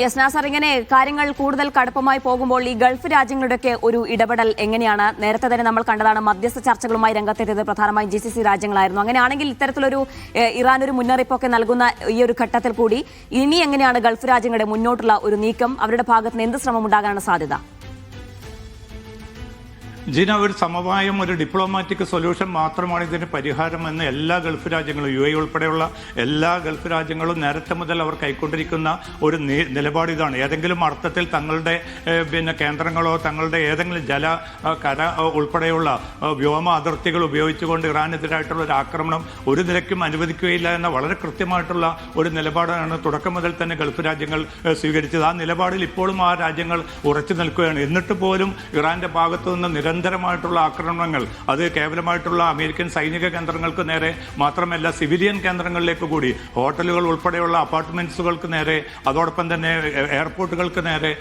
Yes Nasar, ഇങ്ങനെ കാര്യങ്ങൾ കൂടുതൽ കടുപ്പമായി പോകുമ്പോൾ ഈ ഗൾഫ് രാജ്യങ്ങളുടെയൊക്കെ ഒരു ഇടപെടൽ എങ്ങനെയാണ്? നേരത്തെ തന്നെ നമ്മൾ കണ്ടതാണ് മധ്യസ്ഥ ചർച്ചകളുമായി രംഗത്തെത്തിയത് പ്രധാനമായും GCC രാജ്യങ്ങളായിരുന്നു. അങ്ങനെയാണെങ്കിൽ ഇത്തരത്തിലൊരു ഇറാൻ ഒരു മുന്നറിയിപ്പൊക്കെ നൽകുന്ന ഈ ഒരു ഘട്ടത്തിൽ കൂടി ഇനി എങ്ങനെയാണ് ഗൾഫ് രാജ്യങ്ങളുടെ മുന്നോട്ടുള്ള ഒരു നീക്കം? അവരുടെ ഭാഗത്ത് നിന്ന് എന്ത് ശ്രമം ഉണ്ടാകാനാണ് സാധ്യത? ജീന, ഒരു സമവായം, ഒരു ഡിപ്ലോമാറ്റിക് സൊല്യൂഷൻ മാത്രമാണ് ഇതിന് പരിഹാരമെന്ന് എല്ലാ ഗൾഫ് രാജ്യങ്ങളും, UAE ഉൾപ്പെടെയുള്ള എല്ലാ ഗൾഫ് രാജ്യങ്ങളും നേരത്തെ മുതൽ അവർ കൈക്കൊണ്ടിരിക്കുന്ന ഒരു നിലപാട് ഇതാണ്. ഏതെങ്കിലും അർത്ഥത്തിൽ തങ്ങളുടെ കേന്ദ്രങ്ങളോ തങ്ങളുടെ ഏതെങ്കിലും കര ഉൾപ്പെടെയുള്ള വ്യോമ അതിർത്തികൾ ഉപയോഗിച്ചുകൊണ്ട് ഇറാനെതിരായിട്ടുള്ള ഒരു ആക്രമണം ഒരു നിലയ്ക്കും അനുവദിക്കുകയില്ല എന്ന വളരെ കൃത്യമായിട്ടുള്ള ഒരു നിലപാടാണ് തുടക്കം മുതൽ തന്നെ ഗൾഫ് രാജ്യങ്ങൾ സ്വീകരിച്ചത്. ആ നിലപാടിൽ ഇപ്പോഴും ആ രാജ്യങ്ങൾ ഉറച്ചു നിൽക്കുകയാണ്. എന്നിട്ട് പോലും ഇറാന്റെ ഭാഗത്തു നിന്ന് നിരന്തരമായിട്ടുള്ള ആക്രമണങ്ങൾ, അത് കേവലമായിട്ടുള്ള അമേരിക്കൻ സൈനിക കേന്ദ്രങ്ങൾക്ക് നേരെ മാത്രമല്ല, സിവിലിയൻ കേന്ദ്രങ്ങളിലേക്ക് കൂടി, ഹോട്ടലുകൾ ഉൾപ്പെടെയുള്ള അപ്പാർട്ട്മെന്റ്സുകൾക്ക് നേരെ, അതോടൊപ്പം തന്നെ എയർപോർട്ടുകൾക്ക് നേരെ,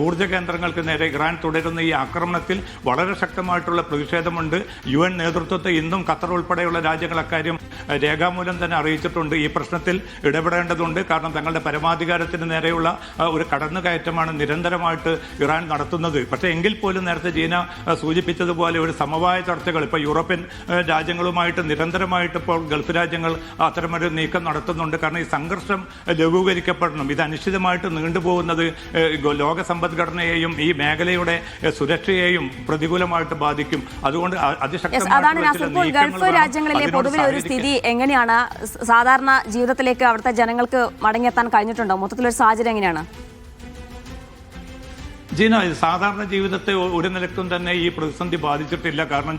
ഊർജ്ജ കേന്ദ്രങ്ങൾക്ക് നേരെ ഇറാൻ തുടരുന്ന ഈ ആക്രമണത്തിൽ വളരെ ശക്തമായിട്ടുള്ള പ്രതിഷേധമുണ്ട്. UN നേതൃത്വത്തെ ഇന്നും ഖത്തർ ഉൾപ്പെടെയുള്ള രാജ്യങ്ങൾ അക്കാര്യം രേഖാമൂലം തന്നെ അറിയിച്ചിട്ടുണ്ട്. ഈ പ്രശ്നത്തിൽ ഇടപെടേണ്ടതുണ്ട്. കാരണം തങ്ങളുടെ പരമാധികാരത്തിന് നേരെയുള്ള ഒരു കടന്നുകയറ്റമാണ് നിരന്തരമായിട്ട് ഇറാൻ നടത്തുന്നത്. പക്ഷേ എങ്കിൽ പോലും നേരത്തെ ജീന സൂചിപ്പിച്ചതുപോലെ ഒരു സമവായ ചർച്ചകൾ ഇപ്പോൾ യൂറോപ്യൻ രാജ്യങ്ങളുമായിട്ട് നിരന്തരമായിട്ട് ഇപ്പോൾ ഗൾഫ് രാജ്യങ്ങൾ അത്തരമൊരു നീക്കം നടത്തുന്നുണ്ട്. കാരണം ഈ സംഘർഷം ലഘൂകരിക്കപ്പെടണം. ഇത് അനിശ്ചിതമായിട്ട് നീണ്ടുപോകുന്നത് ലോക സമ്പദ്ഘടനയെയും ഈ മേഖലയുടെ സുരക്ഷയെയും പ്രതികൂലമായിട്ട് ബാധിക്കും. അതുകൊണ്ട് ഗൾഫ് രാജ്യങ്ങളിലെ പൊതുവെ ഒരു സ്ഥിതി എങ്ങനെയാണ്? സാധാരണ ജീവിതത്തിലേക്ക് അവിടുത്തെ ജനങ്ങൾക്ക് മടങ്ങിയെത്താൻ കഴിഞ്ഞിട്ടുണ്ടോ? മൊത്തത്തിലൊരു സാഹചര്യം എങ്ങനെയാണ്? ജീന, സാധാരണ ജീവിതത്തെ ഒരു നിലക്കും തന്നെ ഈ പ്രതിസന്ധി ബാധിച്ചിട്ടില്ല. കാരണം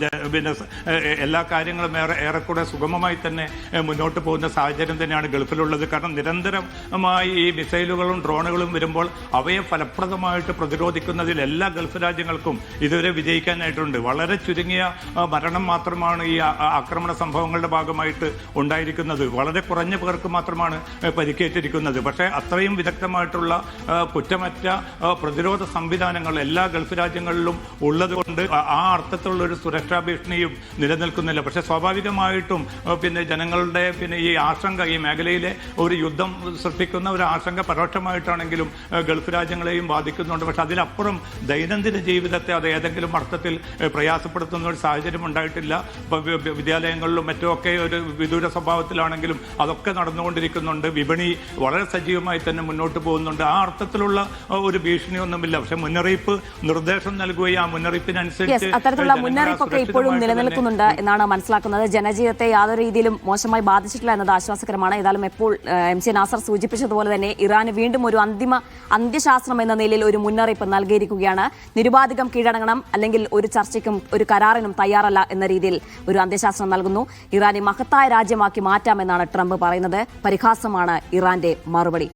എല്ലാ കാര്യങ്ങളും ഏറെക്കൂടെ സുഗമമായി തന്നെ മുന്നോട്ട് പോകുന്ന സാഹചര്യം തന്നെയാണ് ഗൾഫിലുള്ളത്. കാരണം നിരന്തരമായി ഈ മിസൈലുകളും ഡ്രോണുകളും വരുമ്പോൾ അവയെ ഫലപ്രദമായിട്ട് പ്രതിരോധിക്കുന്നതിൽ എല്ലാ ഗൾഫ് രാജ്യങ്ങൾക്കും ഇതുവരെ വിജയിക്കാനായിട്ടുണ്ട്. വളരെ ചുരുങ്ങിയ മരണം മാത്രമാണ് ഈ ആക്രമണ സംഭവങ്ങളുടെ ഭാഗമായിട്ട് ഉണ്ടായിരിക്കുന്നത്. വളരെ കുറഞ്ഞ പേർക്ക് മാത്രമാണ് പരിക്കേറ്റിരിക്കുന്നത്. പക്ഷേ അത്രയും വിദഗ്ധമായിട്ടുള്ള കുറ്റമറ്റ പ്രതിരോധ സംവിധാനങ്ങൾ എല്ലാ ഗൾഫ് രാജ്യങ്ങളിലും ഉള്ളതുകൊണ്ട് ആ അർത്ഥത്തിലുള്ള ഒരു സുരക്ഷാ ഭീഷണിയും നിലനിൽക്കുന്നില്ല. പക്ഷെ സ്വാഭാവികമായിട്ടും ജനങ്ങളുടെ ഈ ആശങ്ക, ഈ മേഖലയിലെ ഒരു യുദ്ധം സൃഷ്ടിക്കുന്ന ഒരു ആശങ്ക പരോക്ഷമായിട്ടാണെങ്കിലും ഗൾഫ് രാജ്യങ്ങളെയും ബാധിക്കുന്നുണ്ട്. പക്ഷെ അതിലപ്പുറം ദൈനംദിന ജീവിതത്തെ അത് ഏതെങ്കിലും അർത്ഥത്തിൽ പ്രയാസപ്പെടുത്തുന്ന ഒരു സാഹചര്യം ഉണ്ടായിട്ടില്ല. വിദ്യാലയങ്ങളിലും മറ്റുമൊക്കെ ഒരു വിദൂര സ്വഭാവത്തിലാണെങ്കിലും അതൊക്കെ നടന്നുകൊണ്ടിരിക്കുന്നുണ്ട്. വിപണി വളരെ സജീവമായി തന്നെ മുന്നോട്ട് പോകുന്നുണ്ട്. ആ അർത്ഥത്തിലുള്ള ഒരു ഭീഷണിയൊന്നുമില്ല. പക്ഷെ മുന്നറിയിപ്പ് നിർദ്ദേശം നൽകുകയും ആ മുന്നറിയിപ്പിനനുസരിച്ച് അത്തരത്തിലുള്ള മുന്നറിയിപ്പൊക്കെ ഇപ്പോഴും നിലനിൽക്കുന്നുണ്ട് എന്നാണ് മനസ്സിലാക്കുന്നത്. ജനജീവിതത്തെ യാതൊരു രീതിയിലും മോശമായി ബാധിച്ചിട്ടില്ല എന്നത് ആശ്വാസകരമാണ്. ഏതായാലും ഇപ്പോൾ MC നാസർ സൂചിപ്പിച്ചതുപോലെ തന്നെ ഇറാന് വീണ്ടും ഒരു അന്ത്യശാസ്ത്രം എന്ന നിലയിൽ ഒരു മുന്നറിയിപ്പ് നൽകിയിരിക്കുകയാണ്. നിരുപാധികം കീഴടങ്ങണം, അല്ലെങ്കിൽ ഒരു ചർച്ചയ്ക്കും ഒരു കരാറിനും തയ്യാറല്ല എന്ന രീതിയിൽ ഒരു അന്ത്യശാസ്ത്രം നൽകുന്നു. ഇറാനെ മഹത്തായ രാജ്യമാക്കി മാറ്റാമെന്നാണ് ട്രംപ് പറയുന്നത്. പരിഹാസമാണ് ഇറാന്റെ മറുപടി.